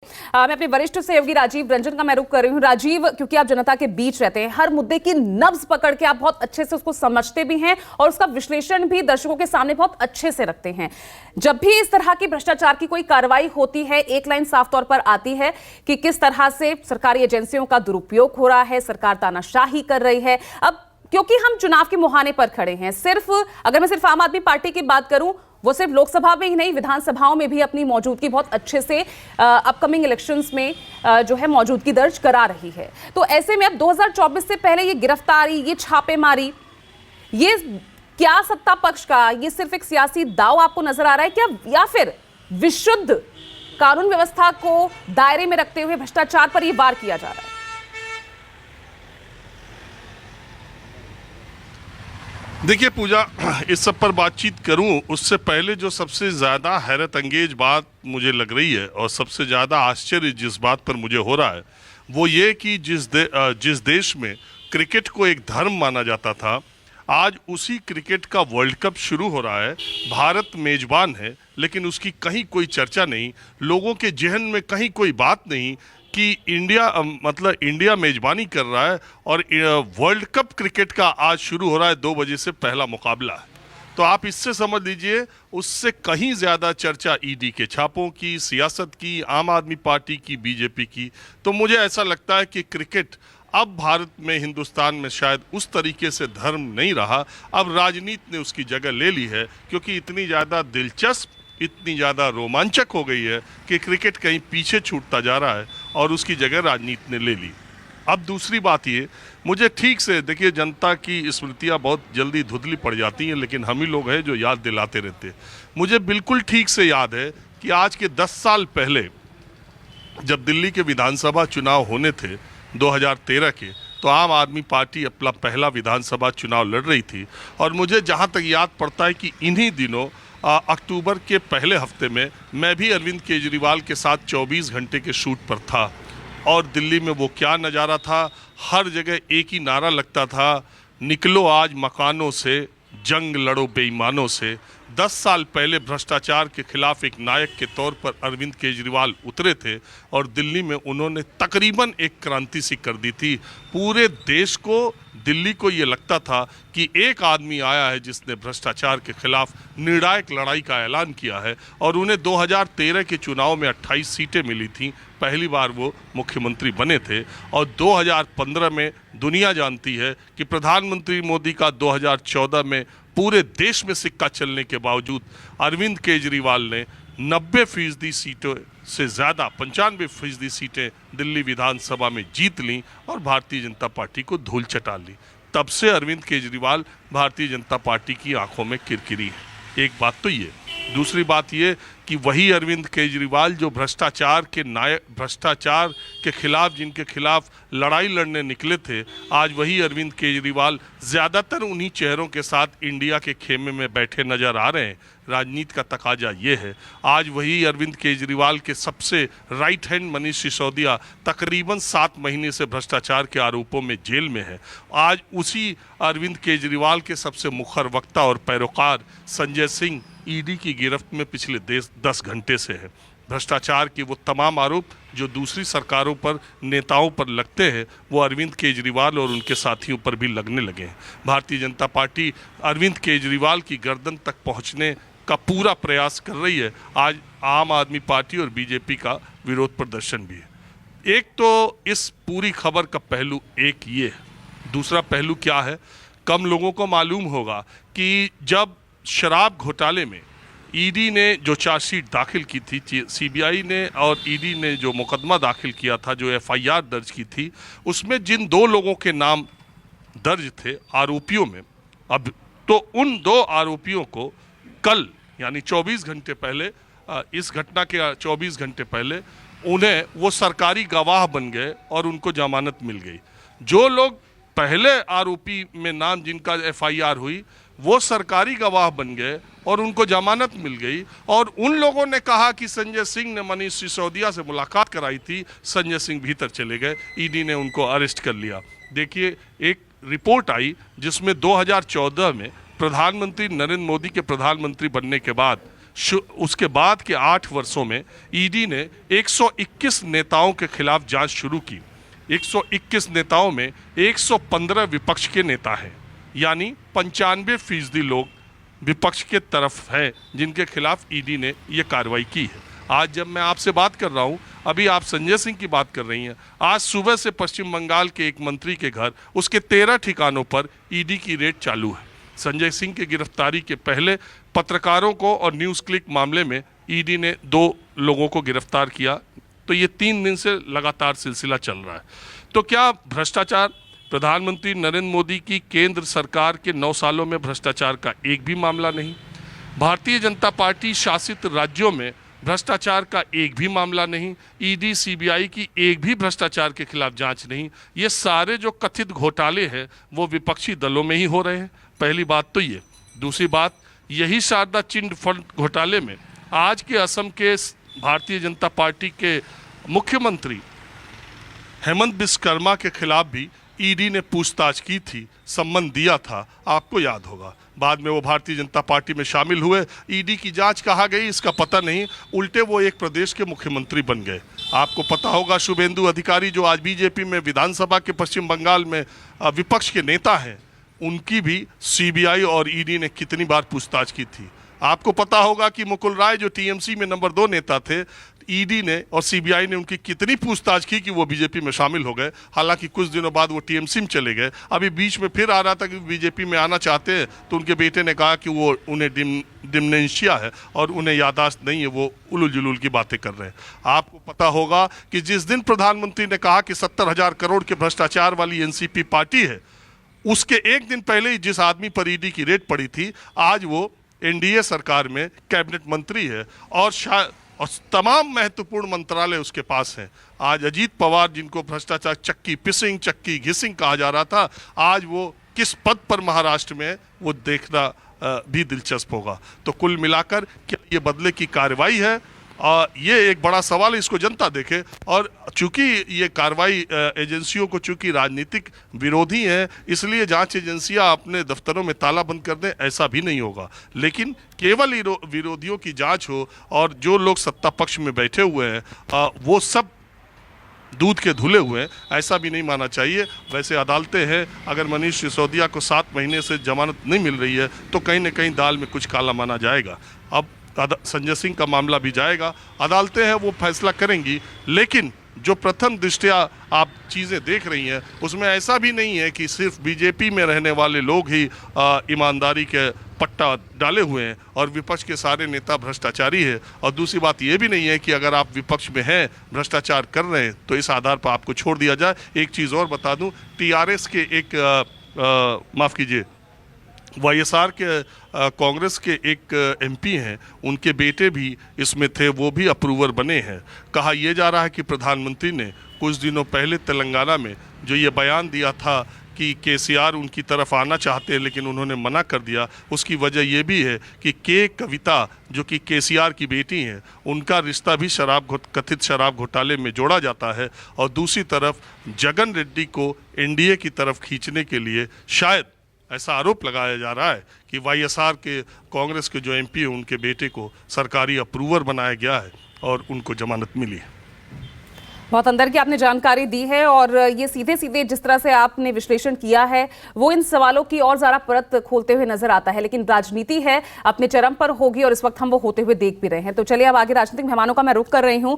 मैं अपने वरिष्ठ सहयोगी राजीव रंजन का मैं रुख कर रही हूं। राजीव, क्योंकि आप जनता के बीच रहते हैं, हर मुद्दे की नब्ज पकड़ के आप बहुत अच्छे से उसको समझते भी हैं और उसका विश्लेषण भी दर्शकों के सामने बहुत अच्छे से रखते हैं। जब भी इस तरह की भ्रष्टाचार की कोई कार्रवाई होती है, एक लाइन साफ तौर पर आती है कि किस तरह से सरकारी एजेंसियों का दुरुपयोग हो रहा है, सरकार तानाशाही कर रही है। अब क्योंकि हम चुनाव के मुहाने पर खड़े हैं, अगर मैं सिर्फ आम आदमी पार्टी की बात करूं, वो सिर्फ लोकसभा में ही नहीं, विधानसभाओं में भी अपनी मौजूदगी बहुत अच्छे से अपकमिंग इलेक्शंस में जो है मौजूदगी दर्ज करा रही है। तो ऐसे में अब 2024 से पहले ये गिरफ्तारी, ये छापेमारी, ये क्या सत्ता पक्ष का ये सिर्फ एक सियासी दांव आपको नजर आ रहा है क्या, या फिर विशुद्ध कानून व्यवस्था को दायरे में रखते हुए भ्रष्टाचार पर यह वार किया जा रहा है? देखिए पूजा, इस सब पर बातचीत करूं उससे पहले जो सबसे ज़्यादा हैरत अंगेज बात मुझे लग रही है और सबसे ज़्यादा आश्चर्य जिस बात पर मुझे हो रहा है वो ये कि जिस देश में क्रिकेट को एक धर्म माना जाता था, आज उसी क्रिकेट का वर्ल्ड कप शुरू हो रहा है। भारत मेजबान है लेकिन उसकी कहीं कोई चर्चा नहीं, लोगों के जहन में कहीं कोई बात नहीं कि इंडिया मेजबानी कर रहा है और वर्ल्ड कप क्रिकेट का आज शुरू हो रहा है। 2 बजे से पहला मुकाबला है। तो आप इससे समझ लीजिए उससे कहीं ज़्यादा चर्चा ईडी के छापों की, सियासत की, आम आदमी पार्टी की, बीजेपी की। तो मुझे ऐसा लगता है कि क्रिकेट अब भारत में, हिंदुस्तान में शायद उस तरीके से धर्म नहीं रहा, अब राजनीति ने उसकी जगह ले ली है, क्योंकि इतनी ज़्यादा दिलचस्प, इतनी ज़्यादा रोमांचक हो गई है कि क्रिकेट कहीं पीछे छूटता जा रहा है और उसकी जगह राजनीति ने ले ली। अब दूसरी बात ये, मुझे ठीक से देखिए, जनता की स्मृतियाँ बहुत जल्दी धुंधली पड़ जाती हैं, लेकिन हम ही लोग हैं जो याद दिलाते रहते हैं। मुझे बिल्कुल ठीक से याद है कि आज के 10 साल पहले जब दिल्ली के विधानसभा चुनाव होने थे 2013 के, तो आम आदमी पार्टी अपना पहला विधानसभा चुनाव लड़ रही थी। और मुझे जहाँ तक याद पड़ता है कि इन्हीं दिनों अक्टूबर के पहले हफ्ते में मैं भी अरविंद केजरीवाल के साथ 24 घंटे के शूट पर था। और दिल्ली में वो क्या नज़ारा था, हर जगह एक ही नारा लगता था, निकलो आज मकानों से, जंग लड़ो बेईमानों से। 10 साल पहले भ्रष्टाचार के खिलाफ एक नायक के तौर पर अरविंद केजरीवाल उतरे थे और दिल्ली में उन्होंने तकरीबन एक क्रांति सी कर दी थी। पूरे देश को, दिल्ली को ये लगता था कि एक आदमी आया है जिसने भ्रष्टाचार के खिलाफ निर्णायक लड़ाई का ऐलान किया है। और उन्हें 2013 के चुनाव में 28 सीटें मिली थीं, पहली बार वो मुख्यमंत्री बने थे। और 2015 में दुनिया जानती है कि प्रधानमंत्री मोदी का 2014 में पूरे देश में सिक्का चलने के बावजूद अरविंद केजरीवाल ने 90% सीटों से ज़्यादा, 95% सीटें दिल्ली विधानसभा में जीत लीं और भारतीय जनता पार्टी को धूल चटा ली। तब से अरविंद केजरीवाल भारतीय जनता पार्टी की आंखों में किरकिरी है। एक बात तो ये। दूसरी बात ये कि वही अरविंद केजरीवाल जो भ्रष्टाचार के खिलाफ, जिनके खिलाफ लड़ाई लड़ने निकले थे, आज वही अरविंद केजरीवाल ज़्यादातर उन्हीं चेहरों के साथ इंडिया के खेमे में बैठे नज़र आ रहे हैं। राजनीति का तकाजा ये है। आज वही अरविंद केजरीवाल के सबसे राइट हैंड मनीष सिसोदिया तकरीबन 7 महीने से भ्रष्टाचार के आरोपों में जेल में है। आज उसी अरविंद केजरीवाल के सबसे मुखर वक्ता और पैरोकार संजय सिंह ईडी की गिरफ्त में पिछले 10 घंटे से है। भ्रष्टाचार के वो तमाम आरोप जो दूसरी सरकारों पर, नेताओं पर लगते हैं, वो अरविंद केजरीवाल और उनके साथियों पर भी लगने लगे हैं। भारतीय जनता पार्टी अरविंद केजरीवाल की गर्दन तक पहुंचने का पूरा प्रयास कर रही है। आज आम आदमी पार्टी और बीजेपी का विरोध प्रदर्शन भी है। एक तो इस पूरी खबर का पहलू एक ये है। दूसरा पहलू क्या है, कम लोगों को मालूम होगा कि जब शराब घोटाले में ईडी ने जो चार्जशीट दाखिल की थी, सीबीआई ने और ईडी ने जो मुकदमा दाखिल किया था, जो एफआईआर दर्ज की थी, उसमें जिन 2 लोगों के नाम दर्ज थे आरोपियों में, अब तो उन 2 आरोपियों को कल यानी 24 घंटे पहले, इस घटना के 24 घंटे पहले उन्हें वो सरकारी गवाह बन गए और उनको जमानत मिल गई। जो लोग पहले आरोपी में नाम जिनका एफआईआर हुई, वो सरकारी गवाह बन गए और उनको जमानत मिल गई। और उन लोगों ने कहा कि संजय सिंह ने मनीष सिसोदिया से मुलाकात कराई थी, संजय सिंह भीतर चले गए, ईडी ने उनको अरेस्ट कर लिया। देखिए, एक रिपोर्ट आई जिसमें 2014 में प्रधानमंत्री नरेंद्र मोदी के प्रधानमंत्री बनने के बाद उसके बाद के 8 वर्षों में ईडी ने 121 नेताओं के खिलाफ जांच शुरू की। 121 नेताओं में 115 विपक्ष के नेता हैं, यानी 95% लोग विपक्ष के तरफ है जिनके खिलाफ ईडी ने यह कार्रवाई की है। आज जब मैं आपसे बात कर रहा हूं, अभी आप संजय सिंह की बात कर रही हैं, आज सुबह से पश्चिम बंगाल के एक मंत्री के घर उसके 13 ठिकानों पर ईडी की रेड चालू है। संजय सिंह की गिरफ्तारी के पहले पत्रकारों को और न्यूज़ क्लिक मामले में ईडी ने 2 लोगों को गिरफ्तार किया। तो ये 3 दिन से लगातार सिलसिला चल रहा है। तो क्या भ्रष्टाचार, प्रधानमंत्री नरेंद्र मोदी की केंद्र सरकार के 9 सालों में भ्रष्टाचार का एक भी मामला नहीं, भारतीय जनता पार्टी शासित राज्यों में भ्रष्टाचार का एक भी मामला नहीं, ईडी सीबीआई की एक भी भ्रष्टाचार के खिलाफ जांच नहीं। ये सारे जो कथित घोटाले हैं वो विपक्षी दलों में ही हो रहे हैं। पहली बात तो ये। दूसरी बात, यही शारदा चिट फंड घोटाले में आज के असम के भारतीय जनता पार्टी के मुख्यमंत्री हेमंत बिस्व के खिलाफ भी ईडी ने पूछताछ की थी, सम्मन दिया था, आपको याद होगा। बाद में वो भारतीय जनता पार्टी में शामिल हुए, ईडी की जांच कहाँ गई इसका पता नहीं, उल्टे वो एक प्रदेश के मुख्यमंत्री बन गए। आपको पता होगा शुभेंदु अधिकारी जो आज बीजेपी में विधानसभा के पश्चिम बंगाल में विपक्ष के नेता हैं, उनकी भी सीबीआई और ईडी ने कितनी बार पूछताछ की थी। आपको पता होगा कि मुकुल राय जो टीएमसी में नंबर 2 नेता थे, ईडी ने और सीबीआई ने उनकी कितनी पूछताछ की कि वो बीजेपी में शामिल हो गए। हालांकि कुछ दिनों बाद वो टीएमसी में चले गए। अभी बीच में फिर आ रहा था कि बीजेपी में आना चाहते हैं, तो उनके बेटे ने कहा कि वो उन्हें डिमेंशिया है और उन्हें याददाश्त नहीं है, वो उलूल जुलूल की बातें कर रहे हैं। आपको पता होगा कि जिस दिन प्रधानमंत्री ने कहा कि 70,000 करोड़ के भ्रष्टाचार वाली एनसीपी पार्टी है, उसके एक दिन पहले ही जिस आदमी पर ईडी की रेड पड़ी थी, आज वो एनडीए सरकार में कैबिनेट मंत्री है और तमाम महत्वपूर्ण मंत्रालय उसके पास हैं। आज अजीत पवार, जिनको भ्रष्टाचार चक्की पिसिंग, चक्की घिसिंग कहा जा रहा था, आज वो किस पद पर महाराष्ट्र में है वो देखना भी दिलचस्प होगा। तो कुल मिलाकर क्या ये बदले की कार्रवाई है? ये एक बड़ा सवाल है, इसको जनता देखे। और चूंकि ये कार्रवाई एजेंसियों को चूंकि राजनीतिक विरोधी हैं, इसलिए जांच एजेंसियां अपने दफ्तरों में ताला बंद कर दें, ऐसा भी नहीं होगा। लेकिन केवल विरोधियों की जांच हो और जो लोग सत्ता पक्ष में बैठे हुए हैं वो सब दूध के धुले हुए हैं, ऐसा भी नहीं माना चाहिए। वैसे अदालतें हैं, अगर मनीष सिसोदिया को 7 महीने से जमानत नहीं मिल रही है तो कहीं ना कहीं दाल में कुछ काला माना जाएगा। अब संजय सिंह का मामला भी जाएगा, अदालतें हैं वो फैसला करेंगी। लेकिन जो प्रथम दृष्टया आप चीज़ें देख रही हैं उसमें ऐसा भी नहीं है कि सिर्फ बीजेपी में रहने वाले लोग ही ईमानदारी के पट्टा डाले हुए हैं और विपक्ष के सारे नेता भ्रष्टाचारी है। और दूसरी बात ये भी नहीं है कि अगर आप विपक्ष में हैं, भ्रष्टाचार कर रहे हैं, तो इस आधार पर आपको छोड़ दिया जाए। एक चीज़ और बता दूं, टीआरएस के एक माफ़ कीजिए वाईएसआर के कांग्रेस के एक एमपी हैं, उनके बेटे भी इसमें थे, वो भी अप्रूवर बने हैं। कहा यह जा रहा है कि प्रधानमंत्री ने कुछ दिनों पहले तेलंगाना में जो ये बयान दिया था कि केसीआर उनकी तरफ आना चाहते हैं लेकिन उन्होंने मना कर दिया, उसकी वजह यह भी है कि के कविता जो कि केसीआर की बेटी हैं, उनका रिश्ता भी कथित शराब घोटाले में जोड़ा जाता है। और दूसरी तरफ जगन रेड्डी को एनडीए की तरफ खींचने के लिए शायद ऐसा आरोप लगाया जा रहा है कि वाईएसआर के कांग्रेस के जो एमपी हैं, उनके बेटे को सरकारी अप्रूवर बनाया गया है और उनको जमानत मिली है। बहुत अंदर की आपने जानकारी दी है और ये सीधे सीधे जिस तरह से आपने विश्लेषण किया है वो इन सवालों की और ज़्यादा परत खोलते हुए नजर आता है। लेकिन राजनीति है, अपने चरम पर होगी और इस वक्त हम वो होते हुए देख भी रहे हैं। तो चलिए अब आगे राजनीतिक मेहमानों का मैं रुख कर रही हूँ।